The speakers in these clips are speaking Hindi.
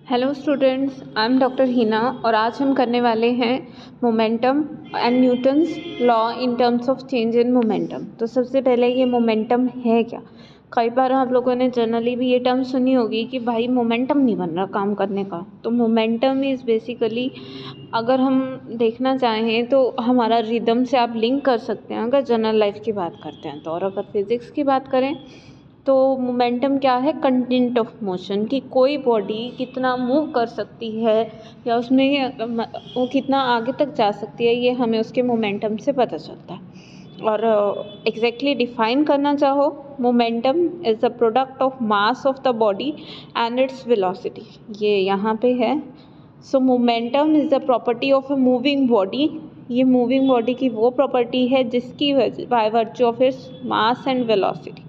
Hello students, I am doctor Hina और आज हम करने वाले हैं momentum and Newton's law in terms of change in momentum. तो सबसे पहले ये मोमेंटम है क्या। कई बार आप लोगों ने जनरली भी ये टर्म सुनी होगी कि भाई मोमेंटम नहीं बन रहा काम करने का। तो मोमेंटम इज़ बेसिकली, अगर हम देखना चाहें तो हमारा रिदम से आप लिंक कर सकते हैं अगर जनरल लाइफ की बात करते हैं तो। और अगर फिज़िक्स की बात करें तो मोमेंटम क्या है, कंटेंट ऑफ मोशन, कि कोई बॉडी कितना मूव कर सकती है या उसमें वो कितना आगे तक जा सकती है, ये हमें उसके मोमेंटम से पता चलता है। और एग्जैक्टली डिफाइन करना चाहो, momentum is the product of mass of the body and its velocity, ये यहाँ पे है। सो momentum is the property of a moving body. ये मूविंग बॉडी की वो प्रॉपर्टी है जिसकी by virtue of its mass and velocity,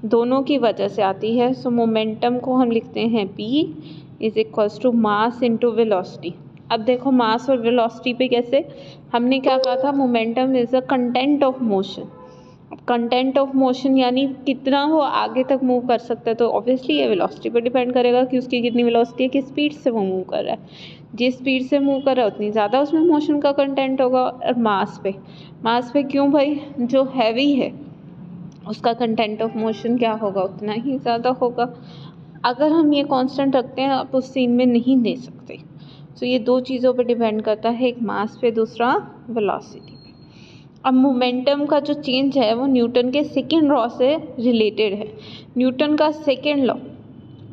दोनों की वजह से आती है। सो मोमेंटम को हम लिखते हैं P is equals to mass into velocity. अब देखो मास और वेलोसिटी पे कैसे, हमने क्या कहा था, momentum is a content of motion. Content of motion यानी कितना वो आगे तक मूव कर सकता है, तो ऑब्वियसली ये वेलोसिटी पे डिपेंड करेगा कि उसकी कितनी वेलोसिटी है, किस स्पीड से वो मूव कर रहा है। जिस स्पीड से मूव कर रहा है उतनी ज़्यादा उसमें मोशन का कंटेंट होगा। और मास पे क्यों भाई, जो हैवी है उसका कंटेंट ऑफ मोशन क्या होगा, उतना ही ज़्यादा होगा। अगर हम ये कांस्टेंट रखते हैं आप उस सीन में नहीं दे सकते। तो ये दो चीज़ों पे डिपेंड करता है, एक मास पे, दूसरा वेलोसिटी पे। अब मोमेंटम का जो चेंज है वो न्यूटन के सेकेंड लॉ से रिलेटेड है। न्यूटन का सेकेंड लॉ,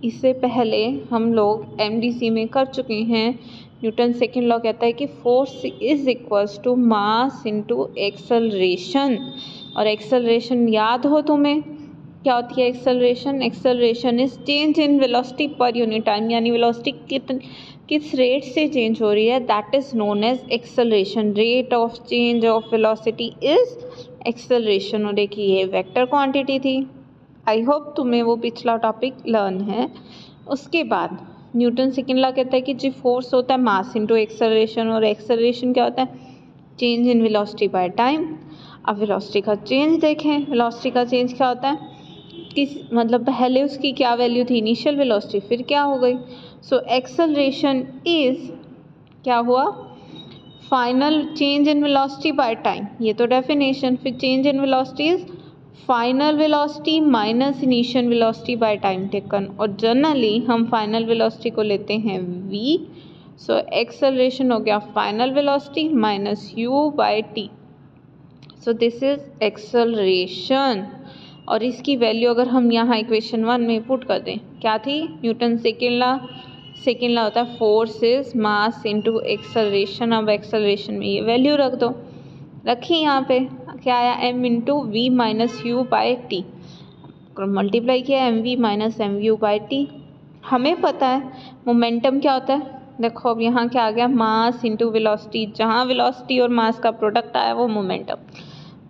इससे पहले हम लोग एमडीसी में कर चुके हैं। न्यूटन सेकेंड लॉ कहता है कि force is equals to mass into acceleration. और एक्सेलरेशन याद हो तुम्हें क्या होती है acceleration? Acceleration is change in velocity per unit time, यानी वेलोसिटी किस रेट से चेंज हो रही है, that is known as acceleration. Rate of change of velocity is acceleration. और देखिए ये वेक्टर क्वांटिटी थी। आई होप तुम्हें वो पिछला टॉपिक लर्न है। उसके बाद न्यूटन सेकेंड लॉ कहता है कि जो फोर्स होता है मास इंटू एक्सेलरेशन, और एक्सेलरेशन क्या होता है, change in velocity by time. अब वेलोसिटी का चेंज देखें, वेलोसिटी का चेंज क्या होता है, किस मतलब पहले उसकी क्या वैल्यू थी, इनिशियल वेलोसिटी, फिर क्या हो गई। सो एक्सेलरेशन इज क्या हुआ, final change in velocity by time, ये तो डेफिनेशन। फिर change in velocity is final velocity minus initial velocity by time taken, और जनरली हम फाइनल वेलोसिटी को लेते हैं v। सो एक्सेलरेशन हो गया final velocity minus u by t। So this is acceleration. और इसकी वैल्यू अगर हम यहाँ इक्वेशन 1 में पुट कर दें, क्या थी, न्यूटन सेकेंड लॉ होता है force is mass into acceleration. अब एक्सेलरेशन में ये वैल्यू रख दो, रखी यहाँ पे, क्या आया, m into v minus you by t, multiply किया mv minus mv by t. हमें पता है मोमेंटम क्या होता है, देखो अब यहाँ क्या आ गया, मास इंटू वेलोसिटी, जहाँ वेलोसिटी और मास का प्रोडक्ट आया वो मोमेंटम।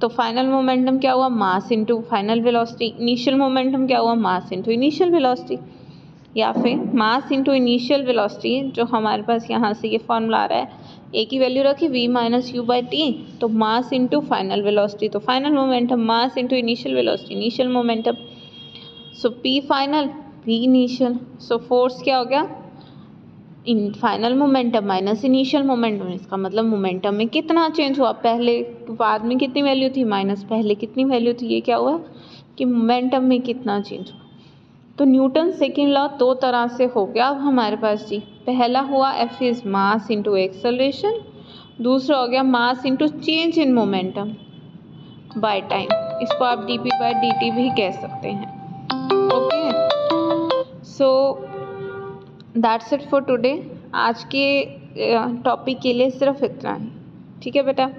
तो फाइनल मोमेंटम क्या हुआ, मास into final velocity. Initial momentum क्या हुआ, मास इंटू इनिशियल वेलोसिटी, या फिर मास इंटू इनिशियल वेलोसिटी, जो हमारे पास यहाँ से ये फॉर्मूला आ रहा है, एक ही वैल्यू रखी v minus you by T, तो मास इंटू फाइनल वेलोसिटी, तो final momentum, mass into initial velocity, initial momentum. So p final v initial. So force क्या हो गया, इन final momentum minus initial momentum. इसका मतलब मोमेंटम में कितना चेंज हुआ, पहले बाद में कितनी वैल्यू थी माइनस पहले कितनी वैल्यू थी, ये क्या हुआ कि मोमेंटम में कितना चेंज हुआ। तो न्यूटन सेकेंड लॉ दो तरह से हो गया अब हमारे पास जी। पहला हुआ F is mass into acceleration, दूसरा हो गया mass into change in momentum by time. इसको आप dp बाय dt भी कह सकते हैं। Okay, so that's it for today. आज के टॉपिक के लिए सिर्फ इतना ही, ठीक है बेटा।